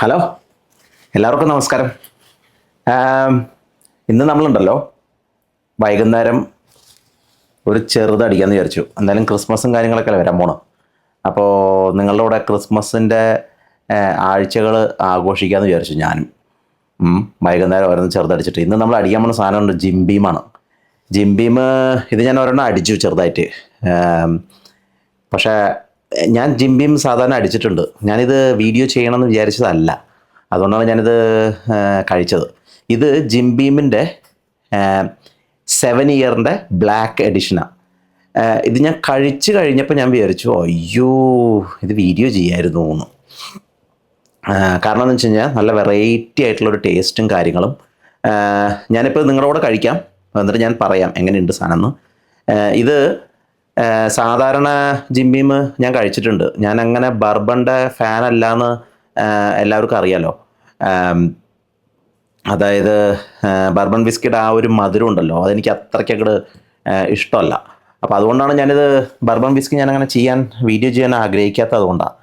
Hello, എല്ലാവർക്കും നമസ്കാരം. ആം, ഇന്ന് നമ്മളുണ്ടല്ലോ വൈകുന്നേരം ഒരു ചെറുതടിക്കാമെന്ന് വിചാരിച്ചു. എന്തായാലും ക്രിസ്മസും കാര്യങ്ങളൊക്കെ വരാൻ പോണം. അപ്പോൾ നിങ്ങളുടെ കൂടെ ക്രിസ്മസിൻ്റെ ആഴ്ചകൾ ആഘോഷിക്കാമെന്ന് വിചാരിച്ചു ഞാനും. വൈകുന്നേരം ഓരോന്ന് ചെറുതടിച്ചിട്ട് ഇന്ന് നമ്മൾ അടിക്കാൻ പോകുന്ന സാധനമുണ്ട്, ജിം ബീമാണ്. ജിം ബീം ഇത് ഞാൻ ഒരെണ്ണം അടിച്ചു ചെറുതായിട്ട്. പക്ഷേ ഞാൻ ജിം ബീം സാധാരണ അടിച്ചിട്ടുണ്ട്. ഞാനിത് വീഡിയോ ചെയ്യണമെന്ന് വിചാരിച്ചതല്ല, അതുകൊണ്ടാണ് ഞാനിത് കഴിച്ചത്. ഇത് ജിം ബീമിൻ്റെ 7 ഇയറിൻ്റെ ബ്ലാക്ക് എഡിഷനാണ്. ഇത് ഞാൻ കഴിച്ച് കഴിഞ്ഞപ്പോൾ ഞാൻ വിചാരിച്ചു, അയ്യോ ഇത് വീഡിയോ ചെയ്യായിരുന്നു എന്ന്. കാരണം എന്ന് വെച്ച് കഴിഞ്ഞാൽ നല്ല വെറൈറ്റി ആയിട്ടുള്ളൊരു ടേസ്റ്റും കാര്യങ്ങളും. ഞാനിപ്പോൾ നിങ്ങളുടെ കൂടെ കഴിക്കാം, എന്നിട്ട് ഞാൻ പറയാം എങ്ങനെയുണ്ട് സാധനം എന്ന്. ഇത് സാധാരണ ജിം ബീം ഞാൻ കഴിച്ചിട്ടുണ്ട്. ഞാൻ അങ്ങനെ ബർബണിൻ്റെ ഫാൻ അല്ലാന്ന് എല്ലാവർക്കും അറിയാലോ. അതായത് ബർബൺ വിസ്കിയുടെ ആ ഒരു മധുരം ഉണ്ടല്ലോ, അതെനിക്ക് അത്രയ്ക്ക് അങ്ങോട്ട് ഇഷ്ടമല്ല. അപ്പോൾ അതുകൊണ്ടാണ് ഞാനിത് ബർബൺ വിസ്കി ഞാനങ്ങനെ വീഡിയോ ചെയ്യാൻ ആഗ്രഹിക്കാത്തത് അതുകൊണ്ടാണ്.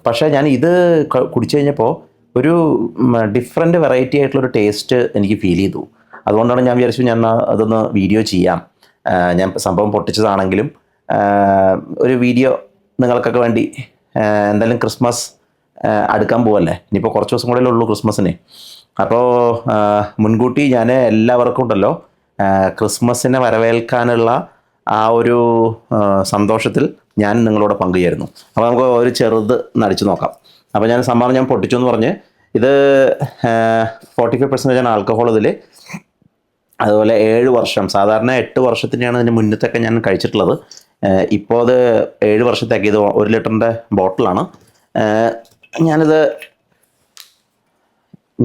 പക്ഷേ ഞാൻ ഇത് കുടിച്ചു കഴിഞ്ഞപ്പോൾ ഒരു ഡിഫറെൻ്റ് വെറൈറ്റി ആയിട്ടുള്ളൊരു ടേസ്റ്റ് എനിക്ക് ഫീൽ ചെയ്തു. അതുകൊണ്ടാണ് ഞാൻ വിചാരിച്ചു ഞാൻ അതൊന്ന് വീഡിയോ ചെയ്യാം. ഞാൻ സംഭവം പൊട്ടിച്ചതാണെങ്കിലും ഒരു വീഡിയോ നിങ്ങൾക്കൊക്കെ വേണ്ടി. എന്തായാലും ക്രിസ്മസ് അടുക്കാൻ പോവല്ലേ, ഇനിയിപ്പോൾ കുറച്ച് ദിവസം കൂടെ ഉള്ളൂ ക്രിസ്മസിന്. അപ്പോൾ മുൻകൂട്ടി ഞാൻ എല്ലാവർക്കും ഉണ്ടല്ലോ ക്രിസ്മസിനെ വരവേൽക്കാനുള്ള ആ ഒരു സന്തോഷത്തിൽ ഞാൻ നിങ്ങളോട് പങ്കുചേരുന്നു. അപ്പോൾ നമുക്ക് ഒരു ചെറുത് നടിച്ചു നോക്കാം. അപ്പോൾ ഞാൻ സംഭവം ഞാൻ പൊട്ടിച്ചു എന്ന് പറഞ്ഞ് ഇത് 45% ആൽക്കഹോൾ ഇതിൽ. അതുപോലെ 7 വർഷം, സാധാരണ 8 വർഷത്തിൻ്റെയാണ് ഇതിന് മുന്നത്തൊക്കെ ഞാൻ കഴിച്ചിട്ടുള്ളത്. ഇപ്പോൾ അത് 7 വർഷത്തേക്ക്. ഇത് 1 ലിറ്ററിൻ്റെ ബോട്ടിലാണ്.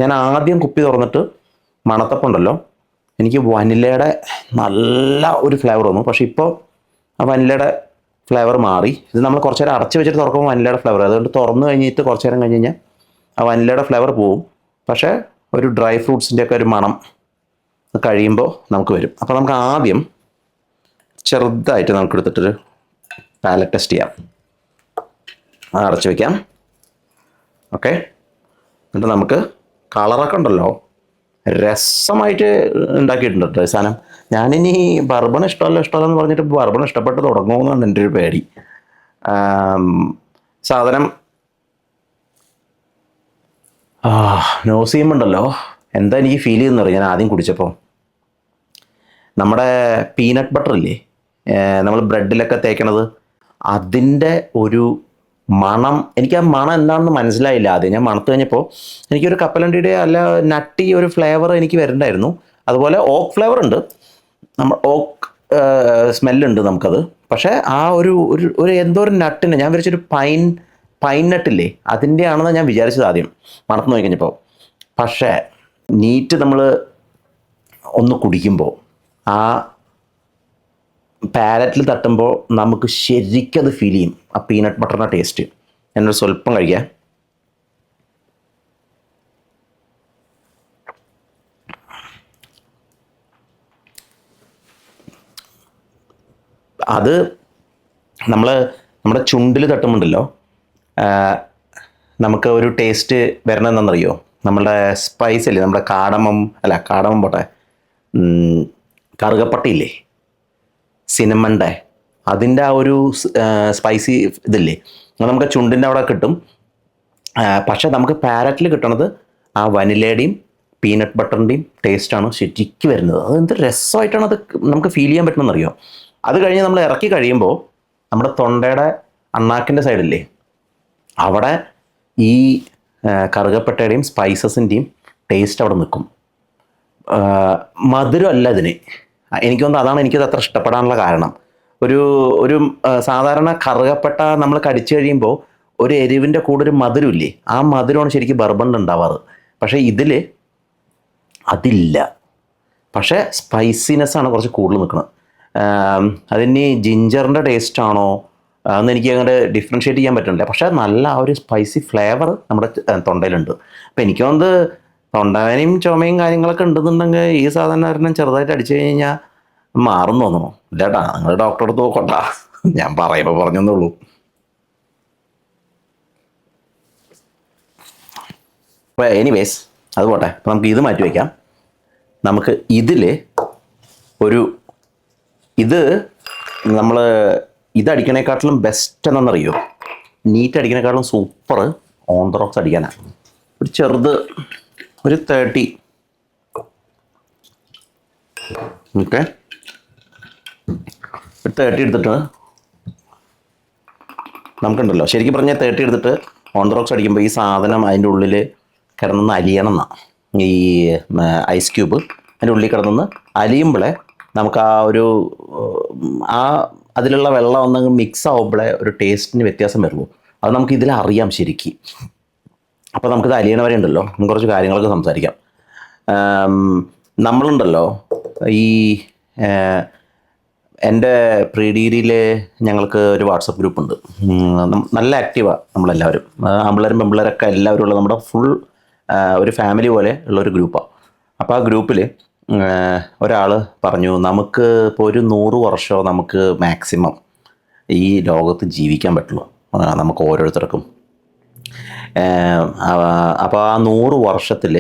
ഞാൻ ആദ്യം കുപ്പി തുറന്നിട്ട് മണത്തപ്പുണ്ടല്ലോ, എനിക്ക് വനിലയുടെ നല്ല ഒരു ഫ്ലേവർ വന്നു. പക്ഷേ ഇപ്പോൾ ആ വനിലയുടെ ഫ്ലേവർ മാറി. ഇത് നമ്മൾ കുറച്ച് നേരം അടച്ച് വെച്ചിട്ട് തുറക്കുമ്പോൾ വനിലയുടെ ഫ്ലേവർ, അതുകൊണ്ട് തുറന്നു കഴിഞ്ഞിട്ട് കുറച്ച് നേരം കഴിഞ്ഞ് കഴിഞ്ഞാൽ ആ വനിലയുടെ ഫ്ലേവർ പോവും. പക്ഷേ ഒരു ഡ്രൈ ഫ്രൂട്ട്സിൻ്റെയൊക്കെ ഒരു മണം കഴിയുമ്പോൾ നമുക്ക് വരും. അപ്പോൾ നമുക്ക് ആദ്യം ചെറുതായിട്ട് നമുക്ക് എടുത്തിട്ടൊരു പാലറ്റ് ടെസ്റ്റ് ചെയ്യാം. അടച്ചു വയ്ക്കാം. ഓക്കെ, എന്നിട്ട് നമുക്ക് കളറൊക്കെ ഉണ്ടല്ലോ രസമായിട്ട് ഉണ്ടാക്കിയിട്ടുണ്ട് കേട്ടോ സാധനം. ഞാനിനി ബർബൺ ഇഷ്ടമല്ല എന്ന് പറഞ്ഞിട്ട് ബർബൺ ഇഷ്ടപ്പെട്ട് തുടങ്ങുമെന്നാണ് എൻ്റെ ഒരു പേടി. സാധനം നോസ് ചെയ്യുമ്പോണ്ടല്ലോ എന്താ എനിക്ക് ഫീൽ ചെയ്യുന്ന അറിയാം. ഞാൻ ആദ്യം കുടിച്ചപ്പോൾ നമ്മുടെ പീനട്ട് ബട്ടർ ഇല്ലേ, നമ്മൾ ബ്രെഡിലൊക്കെ തേക്കണത്, അതിൻ്റെ ഒരു മണം. എനിക്ക് ആ മണം എന്താണെന്ന് മനസ്സിലായില്ല ആദ്യം. ഞാൻ മണത്ത് കഴിഞ്ഞപ്പോൾ എനിക്കൊരു കപ്പലണ്ടിയുടെ അല്ല നട്ടി ഒരു ഫ്ലേവർ എനിക്ക് വരുന്നുണ്ടായിരുന്നു. അതുപോലെ ഓക്ക് ഫ്ലേവർ ഉണ്ട്, നമ്മൾ ഓക്ക് സ്മെല്ലുണ്ട് നമുക്കത്. പക്ഷേ ആ ഒരു എന്തോ ഒരു നട്ടിന് ഞാൻ വിചാരിച്ചൊരു പൈൻ നട്ടില്ലേ, അതിൻ്റെ ആണെന്ന് ഞാൻ വിചാരിച്ചത് ആദ്യം മണത്ത് നോക്കി കഴിഞ്ഞപ്പോൾ. പക്ഷേ നീറ്റ് നമ്മൾ ഒന്ന് കുടിക്കുമ്പോൾ ആ പാലറ്റിൽ തട്ടുമ്പോൾ നമുക്ക് ശരിക്കും അത് ഫീൽ ചെയ്യും, ആ പീനട്ട് ബട്ടറിൻ്റെ ടേസ്റ്റ്. ഞാനൊരു സ്വല്പം കഴിക്കാം. അത് നമ്മുടെ ചുണ്ടിൽ തട്ടുമ്പോണ്ടല്ലോ നമുക്ക് ഒരു ടേസ്റ്റ് വരണം എന്താണെന്നറിയോ, നമ്മളുടെ സ്പൈസ് അല്ലേ, നമ്മുടെ കാടമം പോട്ടെ, കറുകപ്പട്ടയില്ലേ, സിനമൻ്റെ, അതിൻ്റെ ആ ഒരു സ്പൈസി ഇതില്ലേ, അത് നമുക്ക് ചുണ്ടിൻ്റെ അവിടെ കിട്ടും. പക്ഷേ നമുക്ക് പാരറ്റിൽ കിട്ടണത് ആ വനിലയുടെയും പീനട്ട് ബട്ടറിൻ്റെയും ടേസ്റ്റാണ് ശരിക്കും വരുന്നത്. അത് എന്ത് രസമായിട്ടാണ് അത് നമുക്ക് ഫീൽ ചെയ്യാൻ പറ്റുമെന്നറിയോ. അത് കഴിഞ്ഞ് നമ്മൾ ഇറക്കി കഴിയുമ്പോൾ നമ്മുടെ തൊണ്ടയുടെ അണ്ണാക്കിൻ്റെ സൈഡില്ലേ, അവിടെ ഈ കറുകപ്പട്ടയുടെയും സ്പൈസസിൻ്റെയും ടേസ്റ്റ് അവിടെ നിൽക്കും. മധുരമല്ല ഇതിന്. എനിക്ക് തോന്നുന്നു അതാണ് എനിക്കത് അത്ര ഇഷ്ടപ്പെടാനുള്ള കാരണം. ഒരു സാധാരണ കറുകപ്പട്ട നമ്മൾ കടിച്ചു കഴിയുമ്പോൾ ഒരു എരിവിൻ്റെ കൂടെ ഒരു മധുരമില്ലേ, ആ മധുരമാണ് ശരിക്കും ബർബണിൽ ഉണ്ടാവാറ്. പക്ഷേ ഇതിൽ അതില്ല. പക്ഷേ സ്പൈസിനെസ്സാണ് കുറച്ച് കൂടുതൽ നിൽക്കുന്നത്. അതിന് ജിഞ്ചറിൻ്റെ ടേസ്റ്റാണോ അതൊന്നും എനിക്ക് അങ്ങനെ ഡിഫറൻഷ്യേറ്റ് ചെയ്യാൻ പറ്റുന്നില്ല. പക്ഷേ നല്ല ആ ഒരു സ്പൈസി ഫ്ലേവർ നമ്മുടെ തൊണ്ടയിലുണ്ട്. അപ്പോൾ എനിക്ക് തോന്നുന്നത് തൊണ്ടവേനയും ചുമയും കാര്യങ്ങളൊക്കെ ഉണ്ടെന്നുണ്ടെങ്കിൽ ഈ സാധനം ഒരെണ്ണം ചെറുതായിട്ട് അടിച്ചു കഴിഞ്ഞാൽ മാറും തോന്നുന്നു. ഇല്ലേട്ടാ, നിങ്ങൾ ഡോക്ടറെ അടുത്ത് നോക്കട്ടാ, ഞാൻ പറയുമ്പോൾ പറഞ്ഞെന്നുള്ളൂ. അപ്പോൾ എനിവേസ് അത് പോട്ടെ. അപ്പോൾ നമുക്ക് ഇത് മാറ്റി വയ്ക്കാം. നമുക്ക് ഇതിൽ ഒരു ഇത് നമ്മൾ ഇതടിക്കണേക്കാട്ടിലും ബെസ്റ്റ് എന്നറിയോ, നീറ്റ് അടിക്കണേക്കാട്ടിലും സൂപ്പർ ഓൺതറോക്സ് അടിക്കാനാണ്. ഒരു ചെറുത് ഒരു 30, ഓക്കെ, ഒരു 30 എടുത്തിട്ട് നമുക്കുണ്ടല്ലോ, ശരിക്കും പറഞ്ഞാൽ 30 എടുത്തിട്ട് ഓൺതറോക്സ് അടിക്കുമ്പോൾ ഈ സാധനം അതിൻ്റെ ഉള്ളിൽ കിടന്ന് അലിയണം എന്നാണ്. ഈ ഐസ് ക്യൂബ് അതിൻ്റെ ഉള്ളിൽ കിടന്ന് അലിയുമ്പോഴേ നമുക്ക് ആ അതിലുള്ള വെള്ളം ഒന്ന് മിക്സ് ആവുമ്പോഴേ ഒരു ടേസ്റ്റിന് വ്യത്യാസം വരുള്ളൂ. അത് നമുക്ക് ഇതിൽ അറിയാം ശരിക്കും. അപ്പോൾ നമുക്കിത് അലിയണ വരെ ഉണ്ടല്ലോ, നമുക്ക് കുറച്ച് കാര്യങ്ങളൊക്കെ സംസാരിക്കാം. നമ്മളുണ്ടല്ലോ ഈ എൻ്റെ പ്രീ ഡിഗ്രിയിൽ ഞങ്ങൾക്ക് ഒരു വാട്സപ്പ് ഗ്രൂപ്പുണ്ട്. നല്ല ആക്റ്റീവാണ് നമ്മളെല്ലാവരും, ആമ്പിള്ളേരും പെമ്പിള്ളേരൊക്കെ എല്ലാവരും ഉള്ള നമ്മുടെ ഫുൾ ഒരു ഫാമിലി പോലെ ഉള്ളൊരു ഗ്രൂപ്പാണ്. അപ്പോൾ ആ ഗ്രൂപ്പിൽ ഒരാൾ പറഞ്ഞു, നമുക്ക് ഇപ്പോൾ ഒരു 100 വർഷമോ നമുക്ക് മാക്സിമം ഈ ലോകത്ത് ജീവിക്കാൻ പറ്റുള്ളൂ നമുക്ക് ഓരോരുത്തർക്കും. അപ്പോൾ ആ 100 വർഷത്തിൽ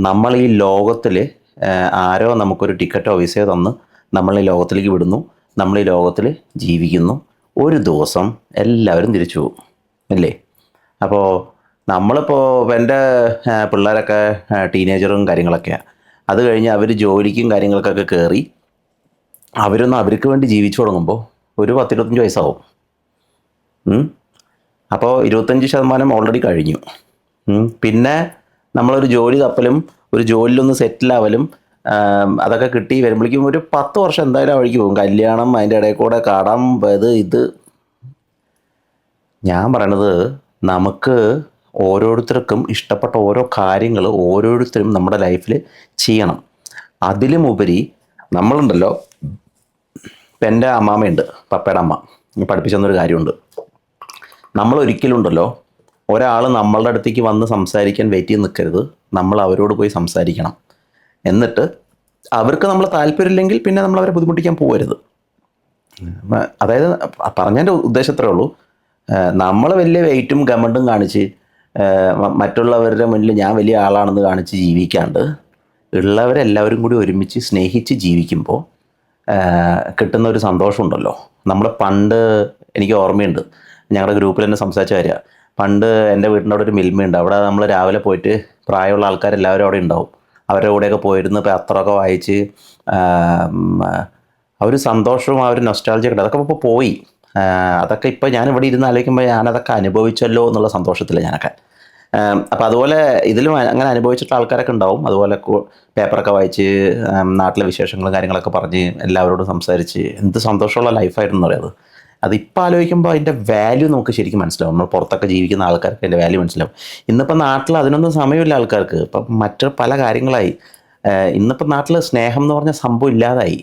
നമ്മൾ ഈ ലോകത്തിൽ ആരോ നമുക്കൊരു ടിക്കറ്റോ വിസയോ തന്ന് നമ്മൾ ഈ ലോകത്തിലേക്ക് വിടുന്നു, നമ്മൾ ഈ ലോകത്തിൽ ജീവിക്കുന്നു. ഒരു ദിവസം എല്ലാവരും തിരിച്ചു പോകും അല്ലേ? അപ്പോൾ നമ്മളിപ്പോൾ എൻ്റെ പിള്ളേരൊക്കെ ടീനേജറും കാര്യങ്ങളൊക്കെയാണ്. അത് കഴിഞ്ഞ് അവർ ജോലിക്കും കാര്യങ്ങൾക്കൊക്കെ കയറി അവരൊന്ന് അവർക്ക് വേണ്ടി ജീവിച്ചു തുടങ്ങുമ്പോൾ ഒരു 10-25 വയസ്സാവും. അപ്പോൾ 25% ഓൾറെഡി കഴിഞ്ഞു. പിന്നെ നമ്മളൊരു ജോലി തപ്പലും ഒരു ജോലിയിലൊന്ന് സെറ്റിലാവലും അതൊക്കെ കിട്ടി വരുമ്പോഴേക്കും ഒരു 10 വർഷം എന്തായാലും വഴിക്ക് പോകും. കല്യാണം, അതിൻ്റെ ഇടയിൽ കൂടെ കടം, ഇത് ഞാൻ പറയണത്, നമുക്ക് ഓരോരുത്തർക്കും ഇഷ്ടപ്പെട്ട ഓരോ കാര്യങ്ങൾ ഓരോരുത്തരും നമ്മുടെ ലൈഫിൽ ചെയ്യണം. അതിലുമുപരി നമ്മളുണ്ടല്ലോ, ഇപ്പം എൻ്റെ അമ്മാമ്മയുണ്ട്, പപ്പയുടെ അമ്മ പഠിപ്പിച്ചു തന്നൊരു കാര്യമുണ്ട്. നമ്മൾ ഒരിക്കലും ഉണ്ടല്ലോ ഒരാൾ നമ്മളുടെ അടുത്തേക്ക് വന്ന് സംസാരിക്കാൻ വെയിറ്റ് ചെയ്ത് നിൽക്കരുത്. നമ്മൾ അവരോട് പോയി സംസാരിക്കണം. എന്നിട്ട് അവർക്ക് നമ്മൾ താല്പര്യമില്ലെങ്കിൽ പിന്നെ നമ്മൾ അവരെ ബുദ്ധിമുട്ടിക്കാൻ പോകരുത്. അതായത് പറഞ്ഞതിൻ്റെ ഉദ്ദേശത്രേ ഉള്ളൂ, നമ്മൾ വലിയ വെയിറ്റും ഗമണ്ടും കാണിച്ച് മറ്റുള്ളവരുടെ മുന്നിൽ ഞാൻ വലിയ ആളാണെന്ന് കാണിച്ച് ജീവിക്കാണ്ട് ഉള്ളവരെല്ലാവരും കൂടി ഒരുമിച്ച് സ്നേഹിച്ച് ജീവിക്കുമ്പോൾ കിട്ടുന്ന ഒരു സന്തോഷമുണ്ടല്ലോ. നമ്മൾ പണ്ട്, എനിക്ക് ഓർമ്മയുണ്ട്, ഞങ്ങളുടെ ഗ്രൂപ്പിൽ തന്നെ സംസാരിച്ച കാര്യമാണ്. പണ്ട് എൻ്റെ വീടിൻ്റെ അവിടെ ഒരു മിൽമയുണ്ട്. അവിടെ നമ്മൾ രാവിലെ പോയിട്ട് പ്രായമുള്ള ആൾക്കാരെല്ലാവരും അവിടെ ഉണ്ടാവും. അവരുടെ കൂടെയൊക്കെ പോയിരുന്ന് പത്രമൊക്കെ വായിച്ച് ആ ഒരു സന്തോഷവും ആ ഒരു നൊസ്റ്റാൾജിയൊക്കെ ഉണ്ട്. അതൊക്കെ ഇപ്പോൾ പോയി. അതൊക്കെ ഇപ്പോൾ ഞാനിവിടെ ഇരുന്ന് ആലോചിക്കുമ്പോൾ ഞാനതൊക്കെ അനുഭവിച്ചല്ലോ എന്നുള്ള സന്തോഷത്തില്ല ഞാനൊക്കെ. അപ്പോൾ അതുപോലെ ഇതിലും അങ്ങനെ അനുഭവിച്ചിട്ടുള്ള ആൾക്കാരൊക്കെ ഉണ്ടാവും. അതുപോലെ പേപ്പറൊക്കെ വായിച്ച് നാട്ടിലെ വിശേഷങ്ങളും കാര്യങ്ങളൊക്കെ പറഞ്ഞ് എല്ലാവരോടും സംസാരിച്ച് എന്ത് സന്തോഷമുള്ള ലൈഫായിരുന്നു പറയുന്നത്. അതിപ്പോൾ ആലോചിക്കുമ്പോൾ അതിൻ്റെ വാല്യൂ നമുക്ക് ശരിക്കും മനസ്സിലാവും. നമ്മൾ പുറത്തൊക്കെ ജീവിക്കുന്ന ആൾക്കാർക്ക് അതിൻ്റെ വാല്യൂ മനസ്സിലാവും. ഇന്നിപ്പോൾ നാട്ടിൽ അതിനൊന്നും സമയമില്ല ആൾക്കാർക്ക്. ഇപ്പം മറ്റ് പല കാര്യങ്ങളായി. ഇന്നിപ്പോൾ നാട്ടിൽ സ്നേഹം എന്ന് പറഞ്ഞ സംഭവം ഇല്ലാതായി.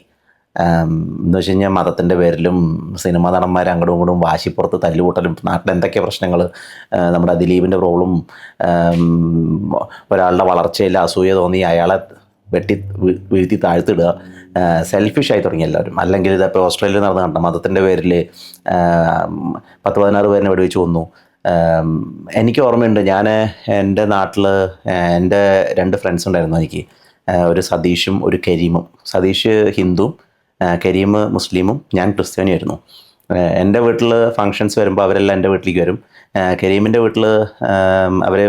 എന്ന് വെച്ച് കഴിഞ്ഞാൽ മതത്തിൻ്റെ പേരിലും സിനിമാ നടന്മാർ അങ്ങോട്ടും ഇങ്ങോട്ടും വാശിപ്പുറത്ത് തല്ലുകൂട്ടലും, നാട്ടിൽ എന്തൊക്കെ പ്രശ്നങ്ങൾ, നമ്മുടെ ദിലീപിൻ്റെ പ്രോബ്ലം, ഒരാളുടെ വളർച്ചയിൽ അസൂയ തോന്നി അയാളെ വീഴ്ത്തി താഴ്ത്തിടുക, സെൽഫിഷായി തുടങ്ങി എല്ലാവരും. അല്ലെങ്കിൽ ഇതിപ്പോൾ ഓസ്ട്രേലിയയിൽ നടന്ന് കണ്ട മതത്തിൻ്റെ പേരിൽ 10-16 പേരിനെ വെടിവെച്ച് കൊന്നു. എനിക്ക് ഓർമ്മയുണ്ട്, ഞാൻ എൻ്റെ നാട്ടിൽ എൻ്റെ 2 ഫ്രണ്ട്സ് ഉണ്ടായിരുന്നു എനിക്ക്, ഒരു സതീഷും ഒരു കരീമും. സതീഷ് ഹിന്ദുവും കരീം മുസ്ലിമും, ഞാൻ ക്രിസ്ത്യാനിയായിരുന്നു. എൻ്റെ വീട്ടിൽ ഫങ്ഷൻസ് വരുമ്പോൾ അവരെല്ലാം എൻ്റെ വീട്ടിലേക്ക് വരും. കരീമിൻ്റെ വീട്ടിൽ അവർ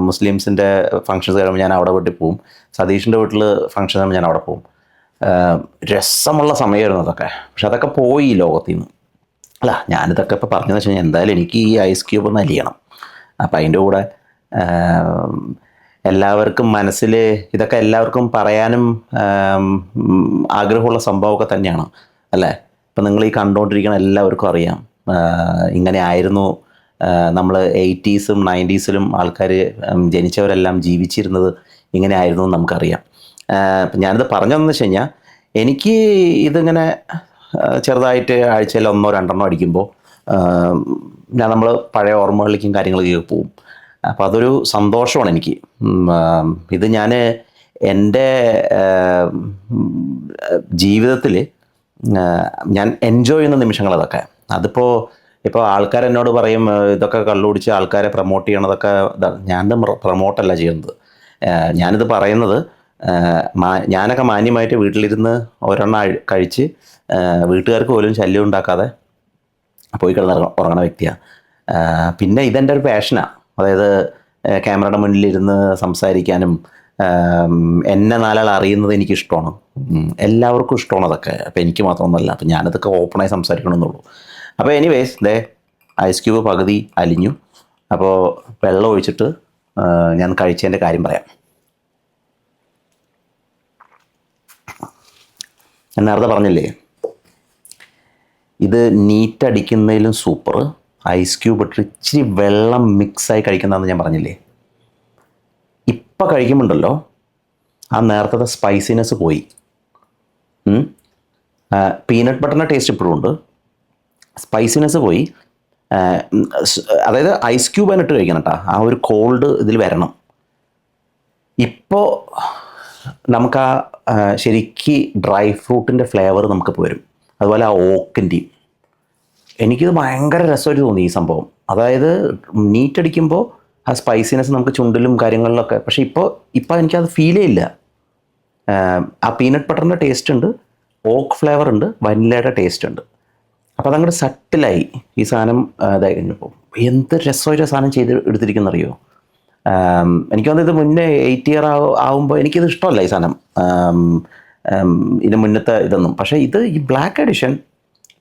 മുസ്ലിംസിൻ്റെ ഫങ്ഷൻസ് വരുമ്പോൾ ഞാൻ അവിടെ വീട്ടിൽ പോവും. സതീഷിൻ്റെ വീട്ടിൽ ഫങ്ഷൻ വരുമ്പോൾ ഞാൻ അവിടെ പോവും. രസമുള്ള സമയമായിരുന്നു അതൊക്കെ. പക്ഷെ അതൊക്കെ പോയി ലോകത്തിൽ നിന്ന്. അല്ല, ഞാനിതൊക്കെ ഇപ്പോൾ പറഞ്ഞതെന്ന് വെച്ച് കഴിഞ്ഞാൽ എന്തായാലും എനിക്ക് ഈ ഐസ് ക്യൂബ് ഒന്ന് അലിയണം. അപ്പം അതിൻ്റെ കൂടെ എല്ലാവർക്കും മനസ്സിൽ ഇതൊക്കെ എല്ലാവർക്കും പറയാനും ആഗ്രഹമുള്ള സംഭവമൊക്കെ തന്നെയാണ് അല്ലേ? ഇപ്പം നിങ്ങൾ ഈ കണ്ടുകൊണ്ടിരിക്കുന്ന എല്ലാവർക്കും അറിയാം, ഇങ്ങനെ ആയിരുന്നു നമ്മൾ 80s 90s ആൾക്കാർ ജനിച്ചവരെല്ലാം ജീവിച്ചിരുന്നത് ഇങ്ങനെ ആയിരുന്നു എന്ന് നമുക്കറിയാം. ഞാനിത് പറഞ്ഞതെന്ന് വെച്ച് കഴിഞ്ഞാൽ, എനിക്ക് ഇതിങ്ങനെ ചെറുതായിട്ട് ആഴ്ചയിൽ 1-2 അടിക്കുമ്പോൾ നമ്മൾ പഴയ ഓർമ്മകളിലേക്കും കാര്യങ്ങളിലേക്കും പോകും. അപ്പോൾ അതൊരു സന്തോഷമാണ് എനിക്ക്. ഇത് ഞാൻ എൻ്റെ ജീവിതത്തിൽ ഞാൻ എൻജോയ് ചെയ്യുന്ന നിമിഷങ്ങൾ അതൊക്കെ. അതിപ്പോൾ ഇപ്പോൾ ആൾക്കാർ എന്നോട് പറയും ഇതൊക്കെ കള്ളുപിടിച്ച് ആൾക്കാരെ പ്രൊമോട്ട് ചെയ്യണതൊക്കെ ഇതാണ്. ഞാനത് പ്രൊമോട്ടല്ല ചെയ്യുന്നത്. ഞാനിത് പറയുന്നത് ഞാനൊക്കെ മാന്യമായിട്ട് വീട്ടിലിരുന്ന് ഒരെണ്ണം കഴിച്ച് വീട്ടുകാർക്ക് പോലും ശല്യം ഉണ്ടാക്കാതെ പോയി കിടന്ന് ഉറങ്ങണ വ്യക്തിയാണ്. പിന്നെ ഇതെൻ്റെ ഒരു പാഷനാണ്. അതായത് ക്യാമറയുടെ മുന്നിലിരുന്ന് സംസാരിക്കാനും എന്നെ നാലാൾ അറിയുന്നത് എനിക്കിഷ്ടമാണ്. എല്ലാവർക്കും ഇഷ്ടമാണ് അതൊക്കെ. അപ്പോൾ എനിക്ക് മാത്രമൊന്നുമല്ല. അപ്പോൾ ഞാനതൊക്കെ ഓപ്പണായി സംസാരിക്കണമെന്നുള്ളൂ. അപ്പോൾ എനിവേസ് ഐസ് ക്യൂബ് പകുതി അലിഞ്ഞു. അപ്പോൾ വെള്ളം ഒഴിച്ചിട്ട് ഞാൻ കഴിച്ചതിൻ്റെ കാര്യം പറയാം. ഞാൻ നേരത്തെ പറഞ്ഞില്ലേ, ഇത് നീറ്റടിക്കുന്നതിലും സൂപ്പർ ഐസ് ക്യൂബ് ഇട്ട് ഇച്ചിരി വെള്ളം മിക്സായി കഴിക്കുന്നതെന്ന് ഞാൻ പറഞ്ഞില്ലേ. ഇപ്പം കഴിക്കുമ്പോണ്ടല്ലോ ആ നേരത്തെ സ്പൈസിനെസ് പോയി. പീനട്ട് ബട്ടറിൻ്റെ ടേസ്റ്റ് ഇപ്പോഴും ഉണ്ട്, സ്പൈസിനെസ് പോയി. അതായത് ഐസ് ക്യൂബ് തന്നെ ഇട്ട് കഴിക്കണം കേട്ടോ. ആ ഒരു കോൾഡ് ഇതിൽ വരണം. ഇപ്പോൾ നമുക്ക് ആ ശരിക്ക് ഡ്രൈ ഫ്രൂട്ടിൻ്റെ ഫ്ലേവർ നമുക്ക് വരും. അതുപോലെ ആ ഓക്കിൻ്റെയും. എനിക്കിത് ഭയങ്കര രസമായിട്ട് തോന്നി ഈ സംഭവം. അതായത് നീറ്റടിക്കുമ്പോൾ ആ സ്പൈസിനെസ് നമുക്ക് ചുണ്ടിലും കാര്യങ്ങളിലൊക്കെ. പക്ഷേ ഇപ്പോൾ എനിക്കത് ഫീലേ ഇല്ല. ആ പീനട്ട് ബട്ടറിൻ്റെ ടേസ്റ്റ് ഉണ്ട്, ഓക്ക് ഫ്ലേവർ ഉണ്ട്, വനിലയുടെ ടേസ്റ്റ് ഉണ്ട്. അപ്പോൾ അതങ്ങോട്ട് സട്ടിലായി ഈ സാധനം ഇതായി കഴിഞ്ഞപ്പോൾ. എന്ത് രസമായിട്ട് സാധനം ചെയ്ത് എടുത്തിരിക്കുന്നറിയോ. എനിക്ക് തോന്നുന്നത് ഇത് മുന്നേ 8 ഇയർ ആവുമ്പോൾ എനിക്കിത് ഇഷ്ടമല്ല ഈ സാധനം, ഇതിന് മുന്നത്തെ ഇതൊന്നും. പക്ഷേ ഈ ബ്ലാക്ക് എഡിഷൻ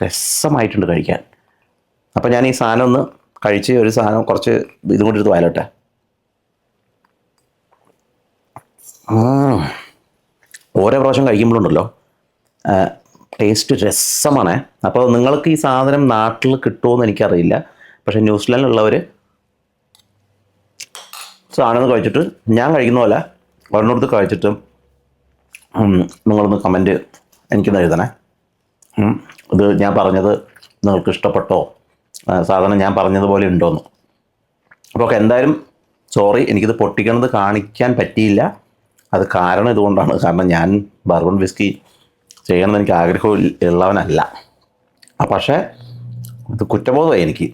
രസമായിട്ടുണ്ട് കഴിക്കാൻ. അപ്പോൾ ഞാൻ ഈ സാധനം ഒന്ന് കഴിച്ച് ഒരു സാധനം കുറച്ച് ഇതും കൂടി എടുത്ത് വായിലോട്ടെ. ഓരോ പ്രാവശ്യം കഴിക്കുമ്പോഴുണ്ടല്ലോ ടേസ്റ്റ് രസമാണ്. അപ്പോൾ നിങ്ങൾക്ക് ഈ സാധനം നാട്ടിൽ കിട്ടുമോയെന്ന് എനിക്കറിയില്ല. പക്ഷേ ന്യൂസിലാൻഡിലുള്ളവർ സാധനം കഴിച്ചിട്ട് ഞാൻ കഴിക്കുന്ന പോലെ ഒരെണ്ണടുത്ത് കഴിച്ചിട്ട് നിങ്ങളൊന്ന് കമൻറ്റ് എനിക്കൊന്ന് എഴുതണേ. ഇത് ഞാൻ പറഞ്ഞത് നിങ്ങൾക്ക് ഇഷ്ടപ്പെട്ടോ, സാധനം ഞാൻ പറഞ്ഞതുപോലെ ഉണ്ടോയെന്ന്. അപ്പോൾ എന്തായാലും സോറി, എനിക്കിത് പൊട്ടിക്കണത് കാണിക്കാൻ പറ്റിയില്ല. അത് കാരണം ഇതുകൊണ്ടാണ്. കാരണം ഞാൻ ബർബൺ വിസ്കി ചെയ്യണമെന്ന് എനിക്ക് ആഗ്രഹം ഉള്ളവനല്ല. പക്ഷേ ഇത് കുറ്റബോധമായി എനിക്ക്.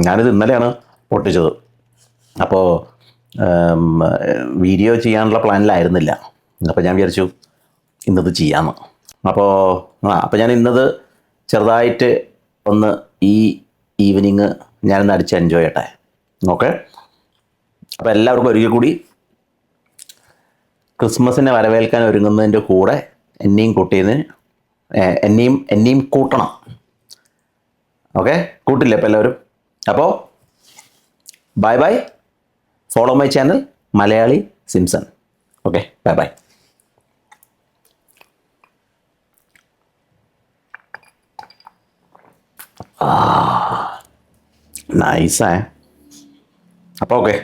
ഞാനിത് ഇന്നലെയാണ് പൊട്ടിച്ചത്. അപ്പോൾ വീഡിയോ ചെയ്യാനുള്ള പ്ലാനിലായിരുന്നില്ല. അപ്പോൾ ഞാൻ വിചാരിച്ചു ഇന്നത് ചെയ്യാമെന്ന്. അപ്പോൾ ഞാൻ ഇന്നത് ചെറുതായിട്ട് ഒന്ന് ഈ ഈവനിങ് ഞാനൊന്ന് അടിച്ച് എൻജോയ് ചെയ്യട്ടെ. ഓക്കെ. അപ്പോൾ എല്ലാവർക്കും ഒരിക്കൽ കൂടി ക്രിസ്മസിനെ വരവേൽക്കാൻ ഒരുങ്ങുന്നതിൻ്റെ കൂടെ എന്നെയും കൂട്ടണം. ഓക്കെ, കൂട്ടില്ലേ അപ്പോൾ എല്ലാവരും? അപ്പോൾ bye bye. Follow my channel Malayali Simson. Okay, bye bye. നൈസേ. അപ്പോൾ ഓക്കെ.